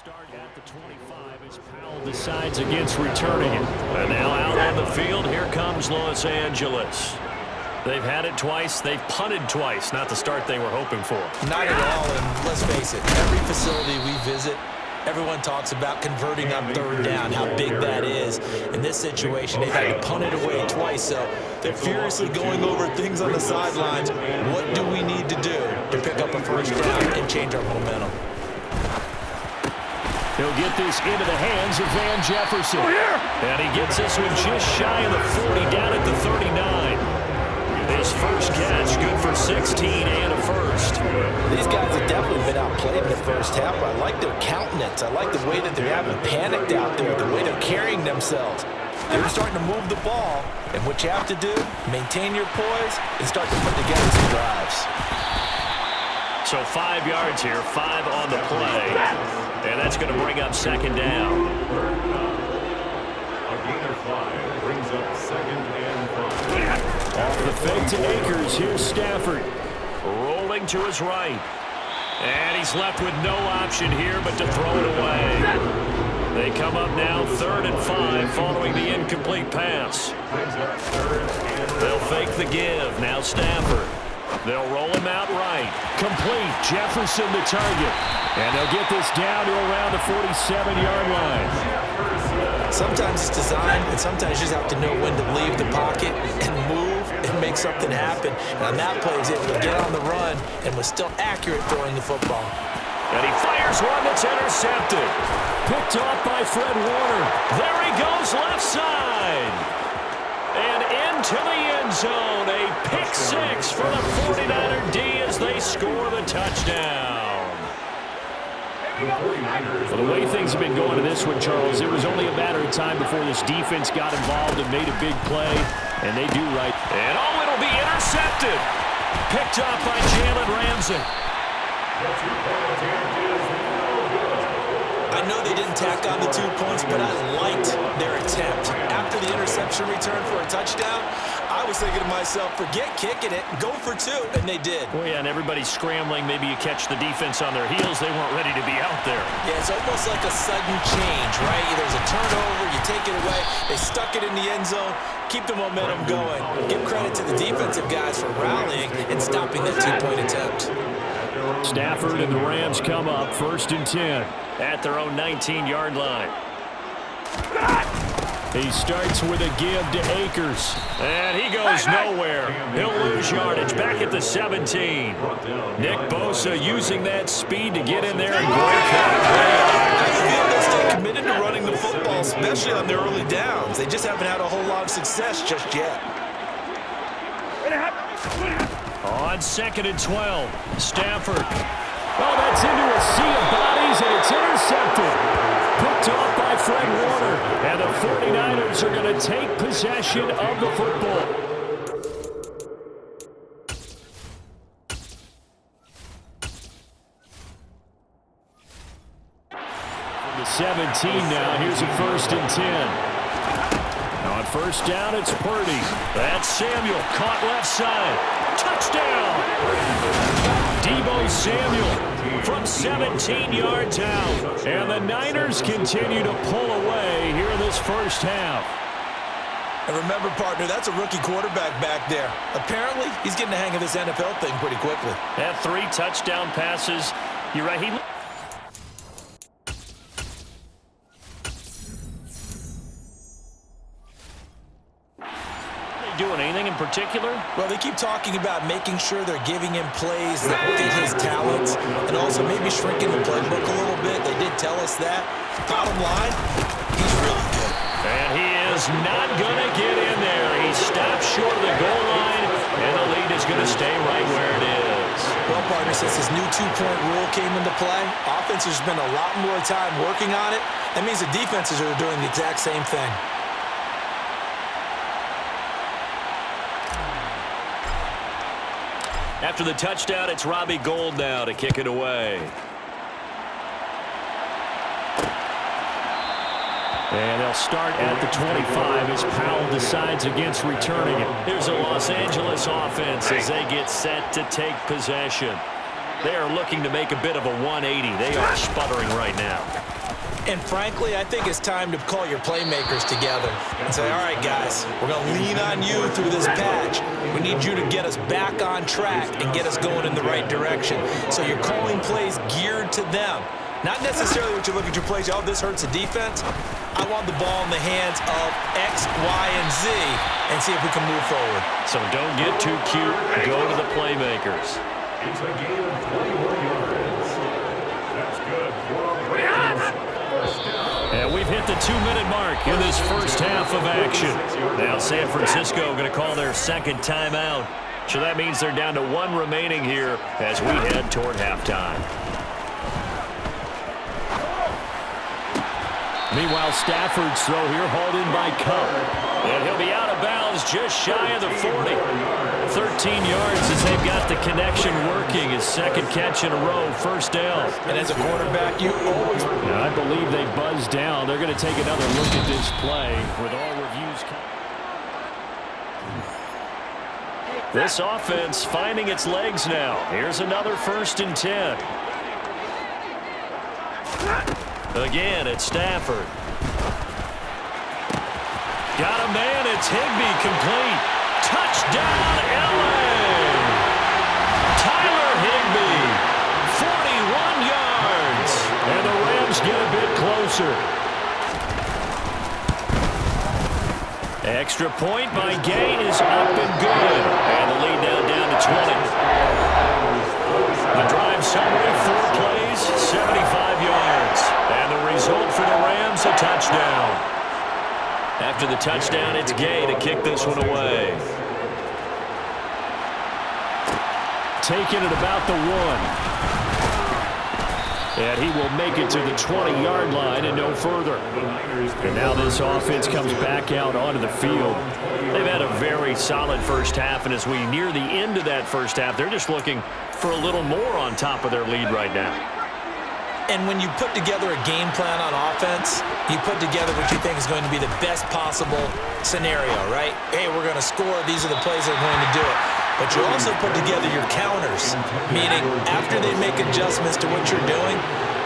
Start at the 25 as Powell decides against returning it. And now out on the field, here comes Los Angeles. They've had it twice. They've punted twice. Not the start they were hoping for. Not at all, and let's face it, every facility we visit, everyone talks about converting on third down, how big that is. In this situation, they've had to punt it away twice, so they're furiously going over things on the sidelines. What do we need to do to pick up a first down and change our momentum? He'll get this into the hands of Van Jefferson. And he gets this one just shy of the 40, down at the 39. His first catch, good for 16 and a first. These guys have definitely been outplayed in the first half. I like their countenance. I like the way that they're having panicked out there, the way they're carrying themselves. They're starting to move the ball, and what you have to do, maintain your poise and start to put together some drives. So 5 yards here, 5 on the play. And that's going to bring up second down. A gain of 5 brings up second and 5. Off the fake to Akers, here's Stafford. Rolling to his right. And he's left with no option here but to throw it away. They come up now 3rd and 5 following the incomplete pass. They'll fake the give. Now Stafford. They'll roll him out right. Complete. Jefferson the target. And they'll get this down to around the 47-yard line. Sometimes it's designed, and sometimes you just have to know when to leave the pocket and move and make something happen. And on that play, he was able to get on the run and was still accurate throwing the football. And he fires one that's intercepted. Picked off by Fred Warner. There he goes left side. And into the end zone. A pick six for the 49er D as they score the touchdown. Well, the way things have been going to this one, Charles, it was only a matter of time before this defense got involved and made a big play, and they do right. And oh, it'll be intercepted. Picked off by Jalen Ramsey. I know they didn't tack on the 2 points, but I liked their attempt. After the interception return for a touchdown, I was thinking to myself, forget kicking it, go for 2, and they did. Oh, yeah, and everybody's scrambling. Maybe you catch the defense on their heels. They weren't ready to be out there. Yeah, it's almost like a sudden change, right? There's a turnover, you take it away, they stuck it in the end zone, keep the momentum going. Give credit to the defensive guys for rallying and stopping that 2-point attempt. Stafford and the Rams come up 1st and 10 at their own 19-yard line. He starts with a give to Akers. And he goes nowhere. He'll lose yardage back at the 17. Nick Bosa using that speed to get in there and break that. I feel they stay committed to running the football, especially on their early downs. They just haven't had a whole lot of success just yet. On 2nd and 12, Stafford. Oh, that's into a sea of bodies, and it's intercepted. Picked off by Fred Warner. And the 49ers are going to take possession of the football. From the 17 now, here's a 1st and 10. On 1st down, it's Purdy. That's Samuel, caught left side. Touchdown! Deebo Samuel from 17 yards out. And the Niners continue to pull away here in this first half. And remember, partner, that's a rookie quarterback back there. Apparently, he's getting the hang of this NFL thing pretty quickly. Had 3 touchdown passes. You're right. Doing anything in particular? Well, they keep talking about making sure they're giving him plays that fit his talents and also maybe shrinking the playbook a little bit. They did tell us that. Bottom line, he's really good. And he is not going to get in there. He stopped short of the goal line, and the lead is going to stay right where it is. Well, partner, since this new 2-point rule came into play, offense has spent a lot more time working on it. That means the defenses are doing the exact same thing. After the touchdown, it's Robbie Gould now to kick it away. And they'll start at the 25 as Powell decides against returning it. Here's a Los Angeles offense as they get set to take possession. They are looking to make a bit of a 180. They are sputtering right now. And frankly, I think it's time to call your playmakers together and say, all right, guys, we're going to lean on you through this patch. We need you to get us back on track and get us going in the right direction. So you're calling plays geared to them. Not necessarily what you look at your plays, oh, this hurts the defense. I want the ball in the hands of X, Y, and Z and see if we can move forward. So don't get too cute. Go to the playmakers. It's a gain of 21 yards. That's good for a Rams first down. And we've hit the 2-minute mark in this first half of action. Now San Francisco going to call their second timeout. So that means they're down to 1 remaining here as we head toward halftime. Meanwhile, Stafford's throw here hauled in by Cup. And he'll be out of bounds just shy of the 40. 13 yards as they've got the connection working. His second catch in a row, first down. And as a quarterback, you always... I believe they buzzed down. They're going to take another look at this play with all reviews. This offense finding its legs now. Here's another 1st and 10. Again, it's Stafford. Got a man. It's Higbee complete. Touchdown, L.A. Tyler Higbee, 41 yards. And the Rams get a bit closer. Extra point by Gay is up and good. And the lead now down to 20. The drive summary, 4 plays, 75 yards. And the result for the Rams, a touchdown. After the touchdown, it's Gay to kick this one away. Taking it about the 1. And he will make it to the 20-yard line and no further. And now this offense comes back out onto the field. They've had a very solid first half, and as we near the end of that first half, they're just looking for a little more on top of their lead right now. And when you put together a game plan on offense, you put together what you think is going to be the best possible scenario, right? Hey, we're going to score. These are the plays that are going to do it. But you also put together your counters, meaning after they make adjustments to what you're doing,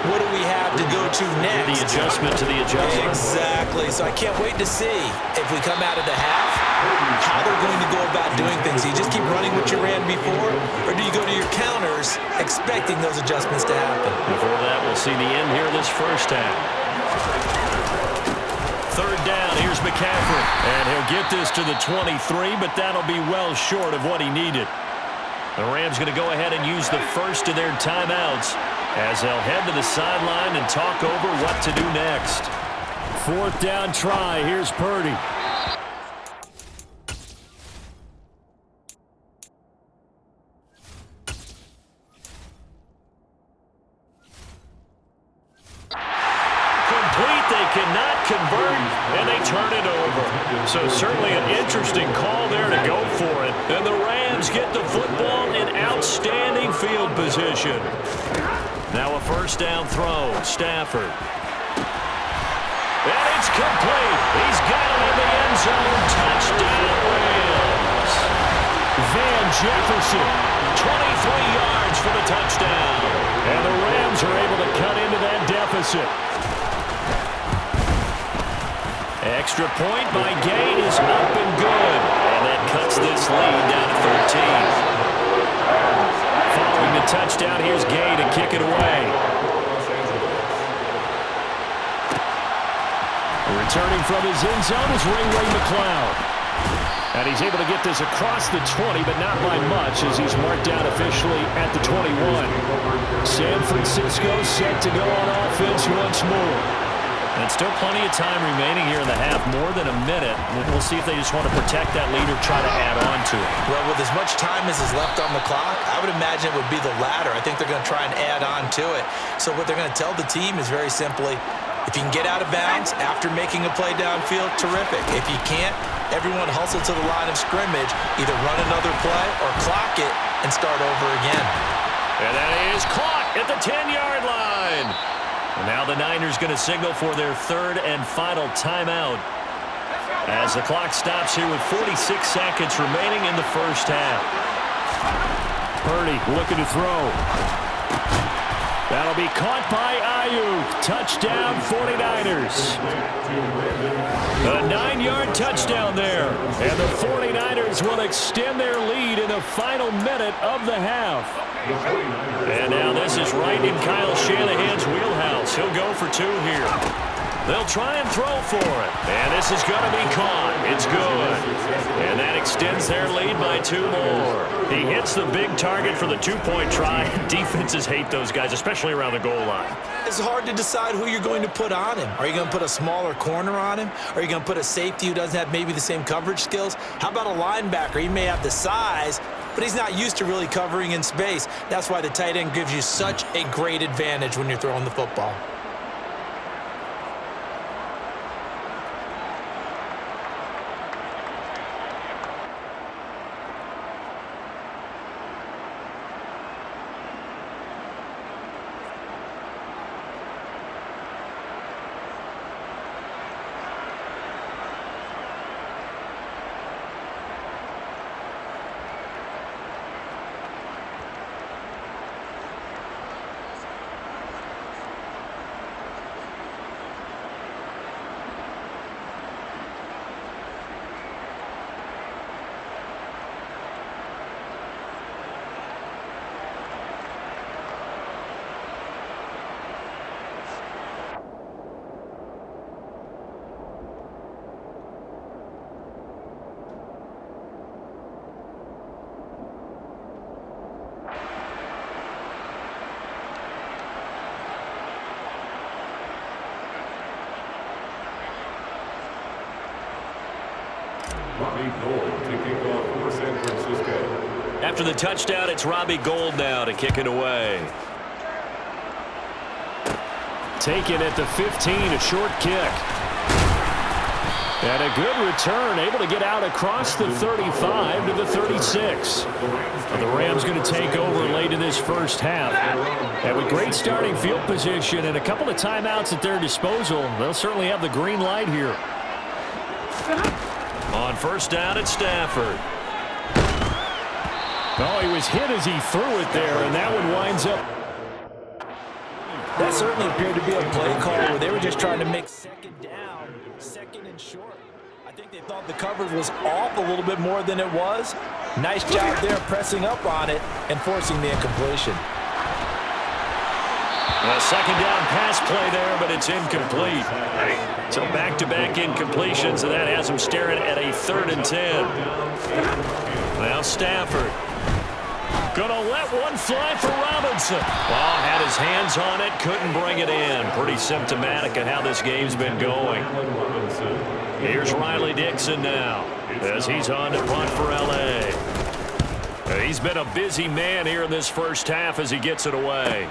what do we have to go to next? The adjustment to the adjustment. Exactly. So I can't wait to see if we come out of the half, how they're going to go about doing things. Do you just keep running what you ran before, or do you go to your counters expecting those adjustments to happen? Before that, we'll see the end here this first half. 3rd down, here's McCaffrey. And he'll get this to the 23, but that'll be well short of what he needed. The Rams going to go ahead and use the first of their timeouts as they'll head to the sideline and talk over what to do next. 4th down try, here's Purdy. Cannot convert, and they turn it over. So certainly an interesting call there to go for it. And the Rams get the football in outstanding field position. Now a 1st down throw, Stafford. And it's complete. He's got it in the end zone. Touchdown, Rams. Van Jefferson, 23 yards for the touchdown. And the Rams are able to cut into that deficit. Extra point by Gay is up and good. And that cuts this lead down to 13. Following the touchdown, here's Gay to kick it away. Returning from his end zone is Ray McCloud. And he's able to get this across the 20, but not by much as he's marked down officially at the 21. San Francisco set to go on offense once more. And still plenty of time remaining here in the half, more than a minute. We'll see if they just want to protect that lead or try to add on to it. Well, with as much time as is left on the clock, I would imagine it would be the latter. I think they're going to try and add on to it. So what they're going to tell the team is very simply, if you can get out of bounds after making a play downfield, terrific. If you can't, everyone hustle to the line of scrimmage, either run another play or clock it and start over again. And that is caught at the 10-yard line. And now the Niners going to signal for their 3rd and final timeout as the clock stops here with 46 seconds remaining in the first half. Purdy looking to throw. That'll be caught by Ayuk. Touchdown, 49ers. A 9-yard touchdown there. And the 49ers will extend their lead in the final minute of the half. And now this is right in Kyle Shanahan's wheelhouse. He'll go for 2 here. They'll try and throw for it. And this is going to be caught. It's good. And that extends their lead by 2 more. He hits the big target for the 2-point try. Defenses hate those guys, especially around the goal line. It's hard to decide who you're going to put on him. Are you going to put a smaller corner on him? Are you going to put a safety who doesn't have maybe the same coverage skills? How about a linebacker? He may have the size, but he's not used to really covering in space. That's why the tight end gives you such a great advantage when you're throwing the football. After the touchdown, it's Robbie Gould now to kick it away. Taken at the 15, a short kick. And a good return, able to get out across the 35 to the 36. The Rams going to take over late in this first half. And with great starting field position and a couple of timeouts at their disposal, they'll certainly have the green light here. On first down, it's Stafford. Oh, he was hit as he threw it there, and that one winds up. That certainly appeared to be a play call where they were just trying to make second down, second and short. I think they thought the coverage was off a little bit more than it was. Nice job there pressing up on it and forcing the incompletion. A second down pass play there, but it's incomplete. So back-to-back incompletions, and that has him staring at a 3rd and 10. Now Stafford. Gonna let one fly for Robinson. Well, had his hands on it, couldn't bring it in. Pretty symptomatic of how this game's been going. Here's Riley Dixon now, as he's on to punt for L.A. He's been a busy man here in this first half as he gets it away.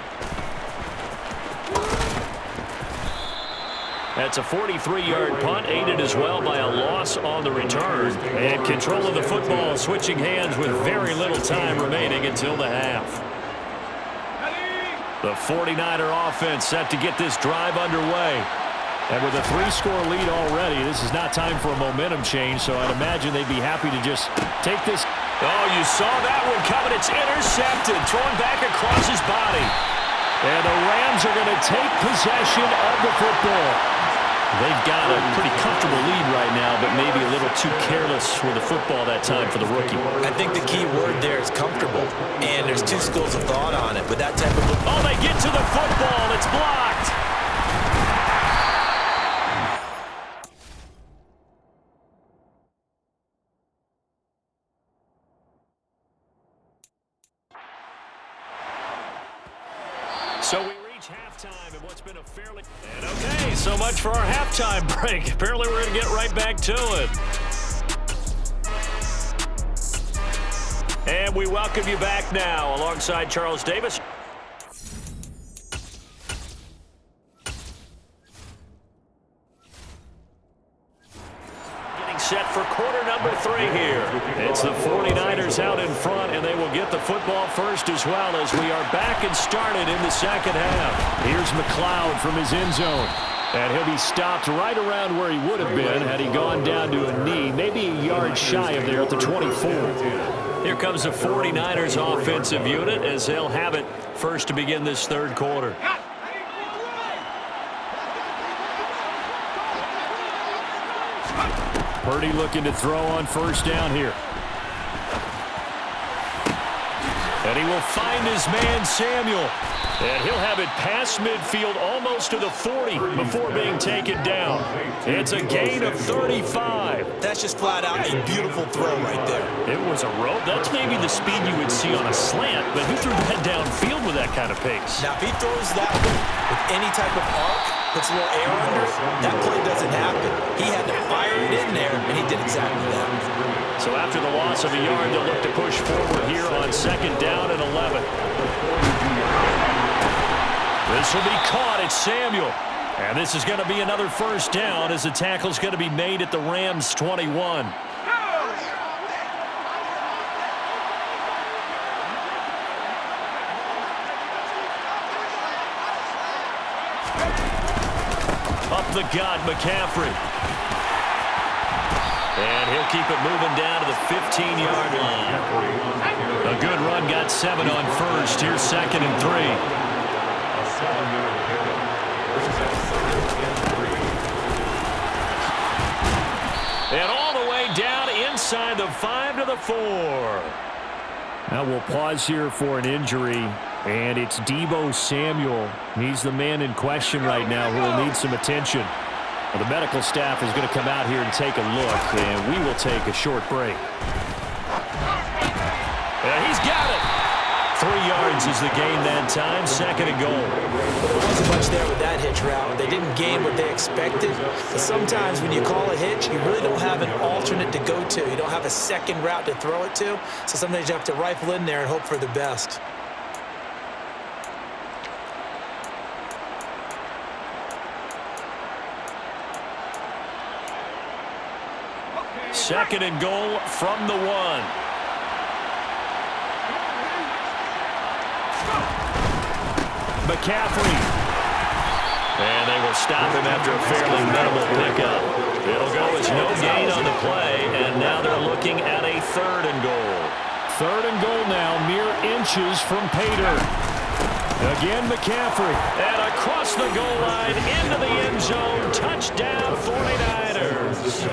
That's a 43-yard punt, aided as well by a loss on the return. And control of the football switching hands with very little time remaining until the half. The 49er offense set to get this drive underway. And with a 3-score lead already, this is not time for a momentum change, so I'd imagine they'd be happy to just take this. Oh, you saw that one coming. It's intercepted, thrown back across his body. And the Rams are going to take possession of the football. They've got a pretty comfortable lead right now, but maybe a little too careless with the football that time for the rookie. I think the key word there is comfortable, and there's 2 schools of thought on it. But that type of oh, they get to the football. It's blocked. So we reach halftime in what's been a fairly... And okay, so much for our halftime break. Apparently we're going to get right back to it. And we welcome you back now alongside Charles Davis. Set for quarter number 3 here. It's the 49ers out in front, and they will get the football first as well as we are back and started in the second half. Here's McLeod from his end zone. And he'll be stopped right around where he would have been had he gone down to a knee, maybe a yard shy of there at the 24. Here comes the 49ers offensive unit as they'll have it first to begin this third quarter. Purdy looking to throw on first down here. And he will find his man, Samuel. And he'll have it past midfield almost to the 40 before being taken down. It's a gain of 35. That's just flat out a beautiful throw right there. It was a rope. That's maybe the speed you would see on a slant, but who threw that downfield with that kind of pace? Now, if he throws that one with any type of arc, puts a little air under it, that play doesn't happen. He had to fire it in there, and he did exactly that. So after the loss of a yard, they'll look to push forward here on second down and 11. This will be caught. It's Samuel. And this is going to be another first down as the tackle's going to be made at the Rams' 21. Up the gut, McCaffrey. And he'll keep it moving down to the 15-yard line. A good run, got 7 on first. Here's second and 3. And all the way down inside the 5 to the 4. Now we'll pause here for an injury, and it's Deebo Samuel. He's the man in question right now who will need some attention. Well, the medical staff is going to come out here and take a look, and we will take a short break. And he's got it. 3 yards is the gain that time, second and goal. There wasn't much there with that hitch route. They didn't gain what they expected. But sometimes when you call a hitch, you really don't have an alternate to go to. You don't have a second route to throw it to. So sometimes you have to rifle in there and hope for the best. Second and goal from the 1. McCaffrey. And they will stop him after a fairly minimal pickup. It'll go as no gain on the play, and now they're looking at a third and goal. Third and goal now, mere inches from Pater. Again, McCaffrey. And across the goal line, into the end zone. Touchdown, 49ers.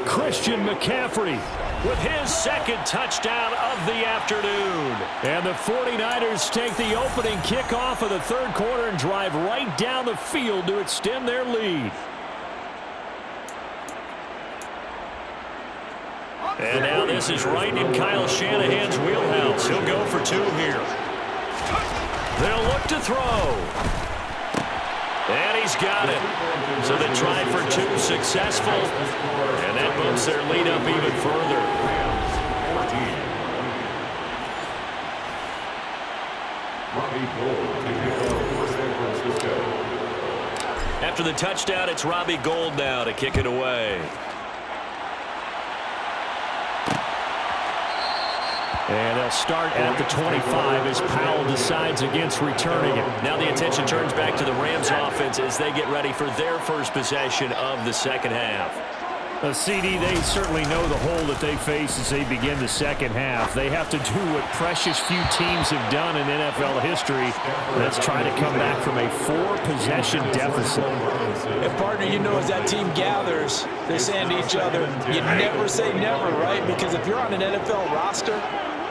Christian McCaffrey with his second touchdown of the afternoon. And the 49ers take the opening kickoff of the third quarter and drive right down the field to extend their lead. And now this is right in Kyle Shanahan's wheelhouse. He'll go for 2 here. They'll look to throw. And he's got it. So they tried for 2, successful. And that bumps their lead up even further. After the touchdown, it's Robbie Gould now to kick it away. And they'll start at the 25 as Powell decides against returning it. Now the attention turns back to the Rams offense as they get ready for their first possession of the second half. CD, they certainly know the hole that they face as they begin the second half. They have to do what precious few teams have done in NFL history. That's try to come back from a 4-possession deficit. And partner, you know, as that team gathers, they're saying to each other, you never say never, right? Because if you're on an NFL roster,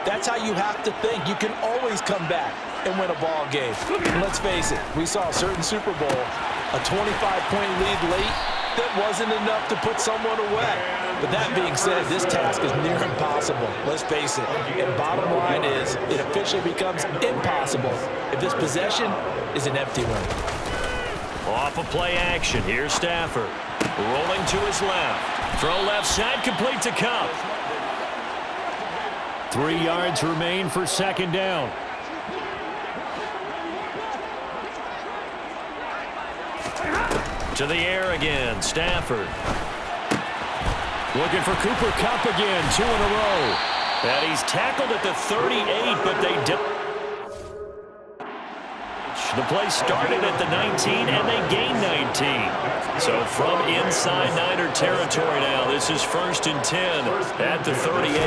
that's how you have to think. You can always come back and win a ball game. And let's face it, we saw a certain Super Bowl, a 25-point lead late, that wasn't enough to put someone away. But that being said, this task is near impossible. Let's face it. And bottom line is, it officially becomes impossible if this possession is an empty one. Off of play action, here's Stafford. Rolling to his left. Throw left side, complete to Cup. 3 yards remain for second down. To the air again, Stafford. Looking for Cooper Kupp again, 2 in a row. And he's tackled at the 38, but they don't. The play started at the 19, and they gained 19. So from inside Niner territory now, this is 1st and 10 at the 38.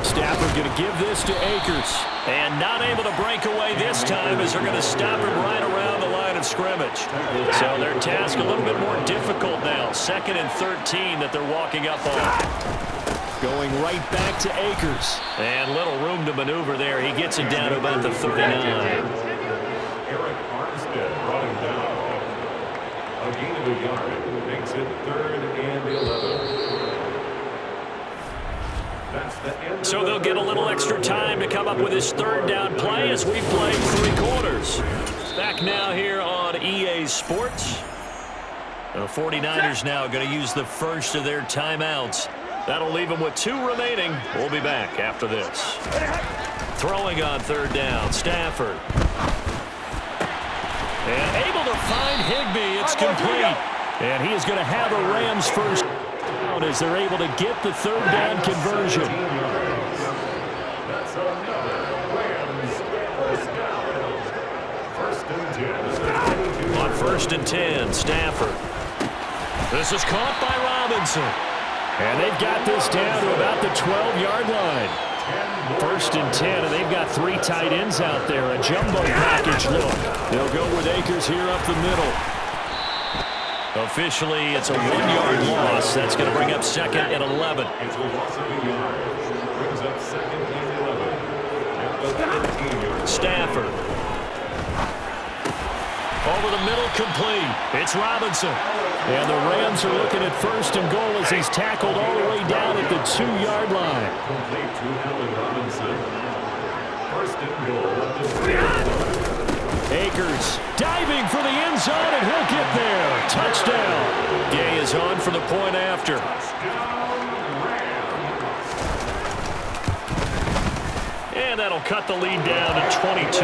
Stafford going to give this to Akers. And not able to break away this time as they're going to stop him right around the line of scrimmage. So their task a little bit more difficult now. 2nd and 13 that they're walking up on. Going right back to Akers. And little room to maneuver there. He gets it down to about the 39. Eric Armstead brought him down. A gain of a yard makes it 3rd and 11. So they'll get a little extra time to come up with his 3rd down play as we play 3 quarters. Back now here on EA Sports. The 49ers now going to use the first of their timeouts. That'll leave them with 2 remaining. We'll be back after this. Throwing on 3rd down, Stafford. And able to find Higbee. It's complete. And he is going to have a Rams first down as they're able to get the 3rd down conversion. That's another Rams first down. 1st and 10. On 1st and 10, Stafford. This is caught by Robinson. And they've got this down to about the 12-yard line. 1st and 10, and they've got 3 tight ends out there. A jumbo package look. They'll go with Akers here up the middle. Officially, it's a 1-yard loss. That's going to bring up 2nd and 11. It's a loss of a yard. Brings up 2nd and 11. At the 15-yard. Stafford. Over the middle, complete. It's Robinson. And the Rams are looking at 1st and goal as he's tackled all the way down at the 2-yard line. Complete to Allen Robinson. 1st and goal at the 3-yard line. Akers diving for the end zone, and he'll get there. Touchdown. Gay is on for the point after. And that'll cut the lead down to 22.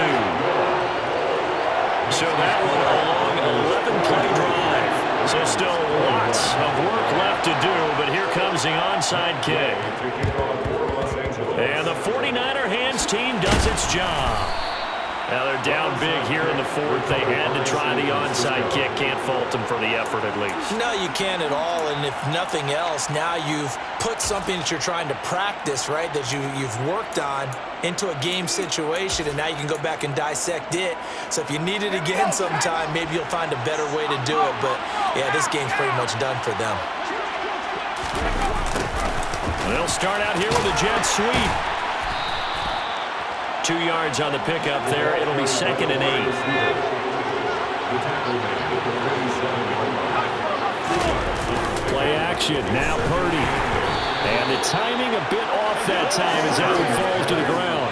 So that one a long 11-play drive. So still lots of work left to do, but here comes the onside kick. And the 49er hands team does its job. Now they're down big here in the 4th. They had to try the onside kick. Can't fault them for the effort at least. No, you can't at all. And if nothing else, now you've put something that you're trying to practice, right, that you've worked on into a game situation, and now you can go back and dissect it. So if you need it again sometime, maybe you'll find a better way to do it. But, yeah, this game's pretty much done for them. They'll start out here with a jet sweep. 2 yards on the pickup there. It'll be 2nd and 8. Play action. Now Purdy. And the timing a bit off that time as that one falls to the ground.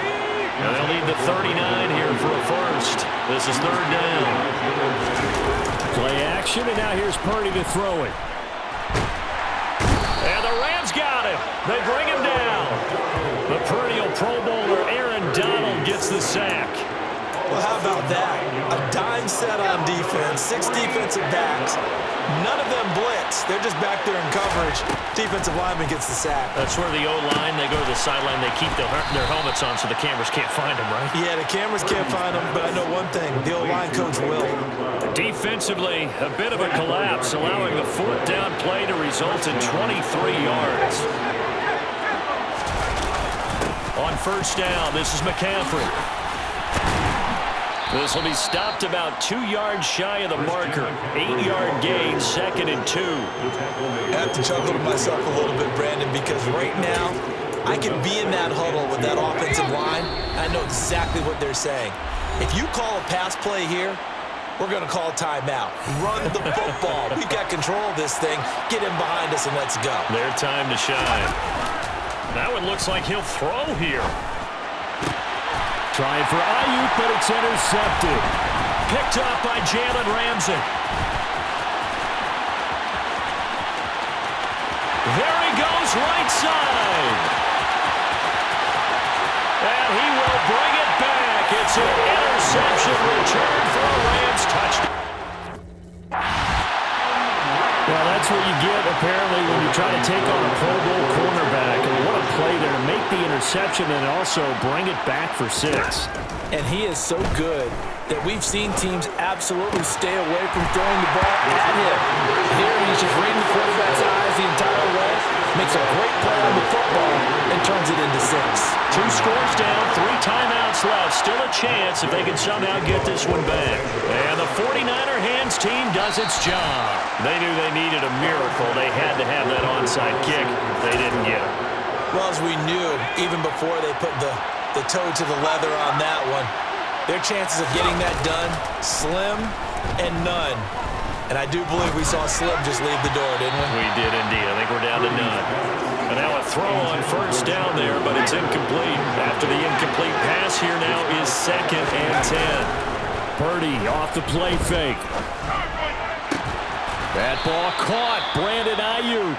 And they'll need the 39 here for a first. This is 3rd down. Play action, and now here's Purdy to throw it. And the Rams got him. They bring him down. The perennial Pro Bowler Aaron Donald gets the sack. Well, how about that? A dime set on defense, 6 defensive backs. None of them blitz. They're just back there in coverage. Defensive lineman gets the sack. That's where the O-line, they go to the sideline, they keep their helmets on so the cameras can't find them, right? Yeah, the cameras can't find them, but I know one thing. The O-line coach will. Defensively, a bit of a collapse, allowing the 4th down play to result in 23 yards. On 1st down, this is McCaffrey. This will be stopped about 2 yards shy of the marker. 8-yard gain, 2nd and 2. I have to chuckle to myself a little bit, Brandon, because right now, I can be in that huddle with that offensive line. I know exactly what they're saying. If you call a pass play here, we're going to call timeout. Run the football. We've got control of this thing. Get in behind us and let's go. Their time to shine. That one looks like he'll throw here. Trying for Ayuk, but it's intercepted. Picked up by Jalen Ramsey. There he goes, right side. And he will bring it back. It's an interception return for a Rams touchdown. Well, that's what you get, apparently, when you try to take on a Pro Bowl cornerback. And what a play there to make the interception. reception and also bring it back for 6. And he is so good that we've seen teams absolutely stay away from throwing the ball at him. Here he's just reading the quarterback's eyes the entire way, makes a great play on the football, and turns it into 6. 2 scores down, 3 timeouts left. Still a chance if they can somehow get this one back. And the 49er hands team does its job. They knew they needed a miracle. They had to have that onside kick. They didn't get it. Well, as we knew, even before they put the toe to the leather on that one, their chances of getting that done, slim and none. And I do believe we saw Slim just leave the door, didn't we? We did indeed. I think we're down to none. And now a throw on first down there, but it's incomplete. After the incomplete pass, here now is 2nd and 10. Purdy off the play fake. That ball caught. Brandon Ayuk.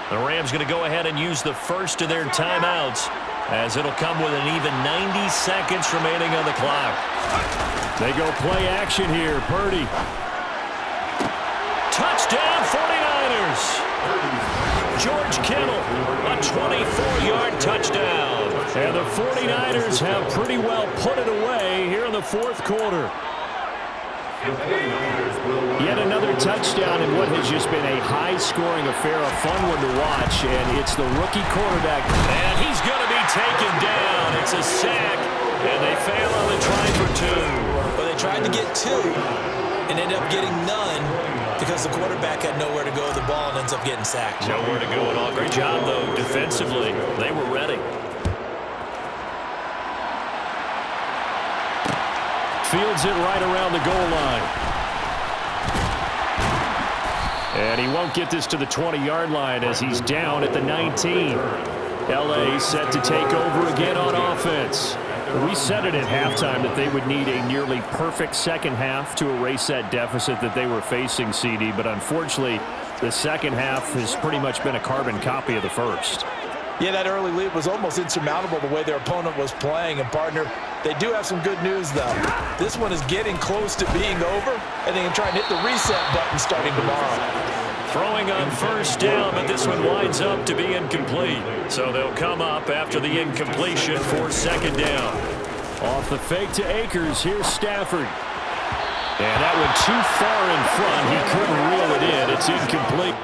The Rams going to go ahead and use the first of their timeouts, as it'll come with an even 90 seconds remaining on the clock. They go play action here. Purdy. Touchdown 49ers. George Kittle, a 24-yard touchdown. And the 49ers have pretty well put it away here in the 4th quarter. Yet another touchdown in what has just been a high-scoring affair, a fun one to watch, and it's the rookie quarterback. And he's going to be taken down. It's a sack, and they fail on the try for 2. Well, they tried to get 2 and ended up getting none because the quarterback had nowhere to go with the ball and ends up getting sacked. Nowhere to go at all. Great job, though, defensively. They were ready. Fields it right around the goal line. And he won't get this to the 20-yard line as he's down at the 19. L.A. set to take over again on offense. We said it at halftime that they would need a nearly perfect second half to erase that deficit that they were facing, CD, but unfortunately, the second half has pretty much been a carbon copy of the first. Yeah, that early lead was almost insurmountable the way their opponent was playing. And, partner, they do have some good news, though. This one is getting close to being over, and they can try and hit the reset button starting tomorrow. Throwing on first down, but this one winds up to be incomplete. So they'll come up after the incompletion for 2nd down. Off the fake to Akers, here's Stafford. And that one too far in front. He couldn't reel it in. It's incomplete.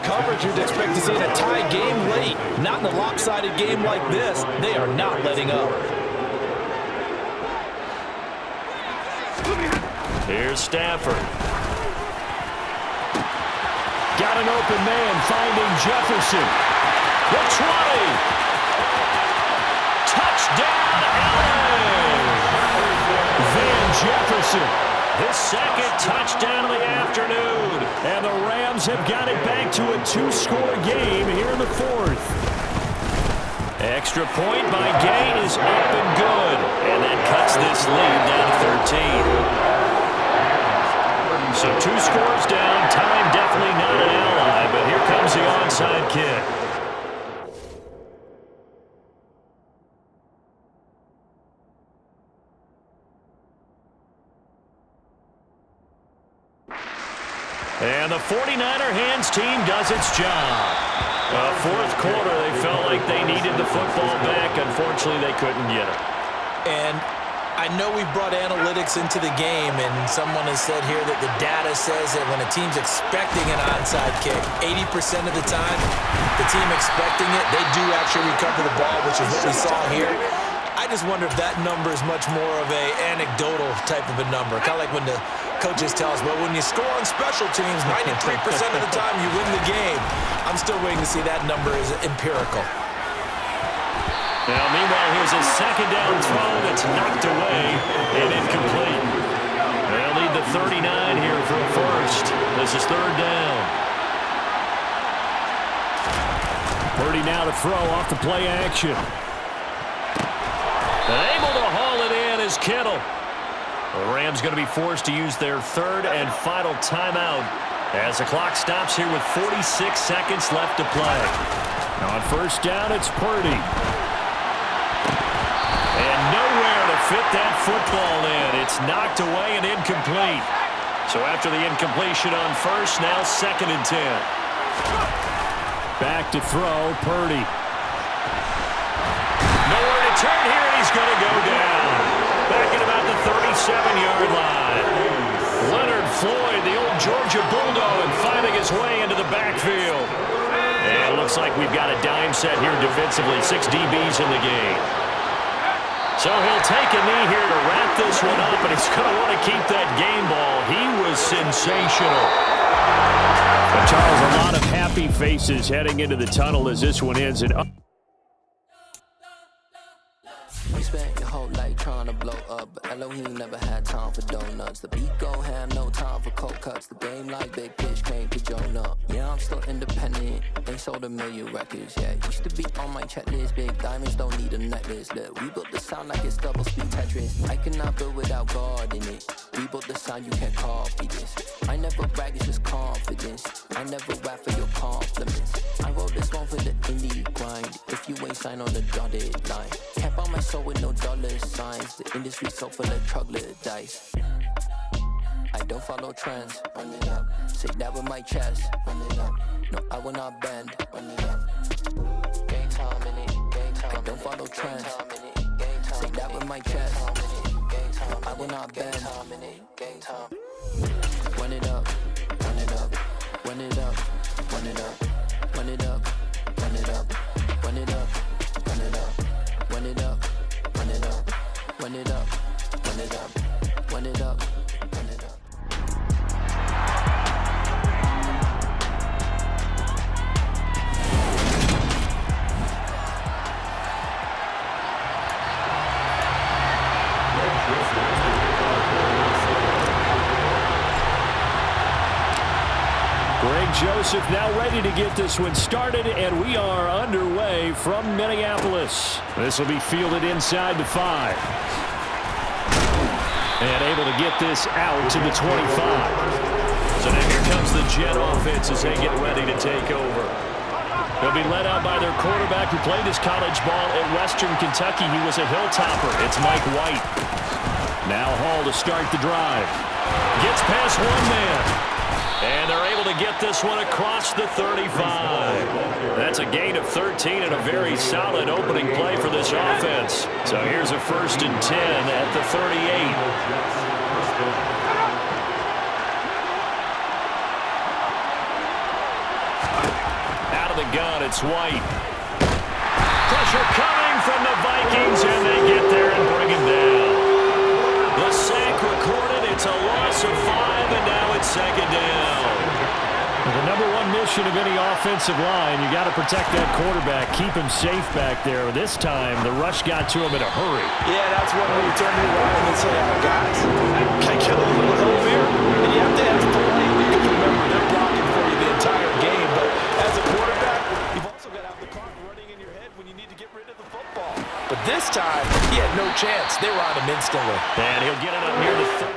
Coverage you'd expect to see in a tie game late. Not in a lopsided game like this. They are not letting up. Here's Stafford. Got an open man finding Jefferson. The 20. Touchdown, LA. Van Jefferson. His 2nd touchdown of the afternoon. And the Rams have got it back to a 2-score game here in the 4th. Extra point by Gay is up and good. And that cuts this lead down to 13. So 2 scores down. Time definitely not an ally, but here comes the onside kick. And the 49er hands team does its job. 4th quarter, they felt like they needed the football back. Unfortunately, they couldn't get it. And I know we've brought analytics into the game, and someone has said here that the data says that when a team's expecting an onside kick, 80% of the time, the team expecting it, they do actually recover the ball, which is what we saw here. I just wonder if that number is much more of a anecdotal type of a number. Kind of like when the coaches tell us, well, when you score on special teams, 93% of the time you win the game. I'm still waiting to see that number is empirical. Now, meanwhile, here's a 2nd down throw that's knocked away and incomplete. They'll need the 39 here for a first. This is 3rd down. Purdy now to throw off the play action. Able to haul it in is Kittle. The Rams going to be forced to use their 3rd and final timeout as the clock stops here with 46 seconds left to play. On first down, it's Purdy. And nowhere to fit that football in. It's knocked away and incomplete. So after the incompletion on first, now 2nd and 10. Back to throw, Purdy. return here, and he's going to go down. Back at about the 37-yard line. Leonard Floyd, the old Georgia Bulldog, finding his way into the backfield. And it looks like we've got a dime set here defensively. 6 DBs in the game. So he'll take a knee here to wrap this one up, and he's going to want to keep that game ball. He was sensational. But Charles, a lot of happy faces heading into the tunnel as this one ends. We spent your whole life trying to blow up, but Elohim never had time for donuts. The beat go ham, no time for cold cuts. The game like Big Pitch came to Jonah. Yeah, I'm still independent. They sold 1 million records, yeah. Used to be on my checklist. Big diamonds don't need a necklace. Look, we built the sound like it's double speed Tetris. I cannot build without God in it. We built the sound, you can't copy this. I never brag, it's just confidence. I never rap for your compliments. I wrote this one for the indie grind. If you ain't signed on the dotted line, can't buy my soul with no dollar signs. The industry so full of troglodytes. I don't follow trends. Run it up. Say that with my chest. Run it up. No, I will not bend. Run it up. Game time in it. Game time. I don't follow trends. Say that with my chest. I will not bend. Game time. Run it up. Run it up. Run it up. Run it up. Run it up. Run it up. Run it up. Run it up. Run it up. Run it up. Run it up. Run it up. Run it up. Run it up. Greg Joseph now ready to get this one started, and we are underway from Minneapolis. This will be fielded inside the 5. And able to get this out to the 25. So now here comes the Jet offense as they get ready to take over. They'll be led out by their quarterback who played his college ball at Western Kentucky. He was a Hilltopper. It's Mike White. Now Hall to start the drive. Gets past one man. And they're able to get this one across the 35. That's a gain of 13 and a very solid opening play for this offense. So here's a 1st and 10 at the 38. Out of the gun, it's White. Pressure coming from the Vikings, and they get there and bring him down. The sack recorded. It's a loss of 5, and now it's 2nd down. The number one mission of any offensive line, you got to protect that quarterback, keep him safe back there. This time, the rush got to him in a hurry. Yeah, that's when you turn to your right and say, guys, can I kill a little help here? And you have to ask the line because remember, they're blocking for you the entire game. But as a quarterback, you've also got to have the clock running in your head when you need to get rid of the football. But this time, he had no chance. They were on him instantly. And he'll get it up near the 30.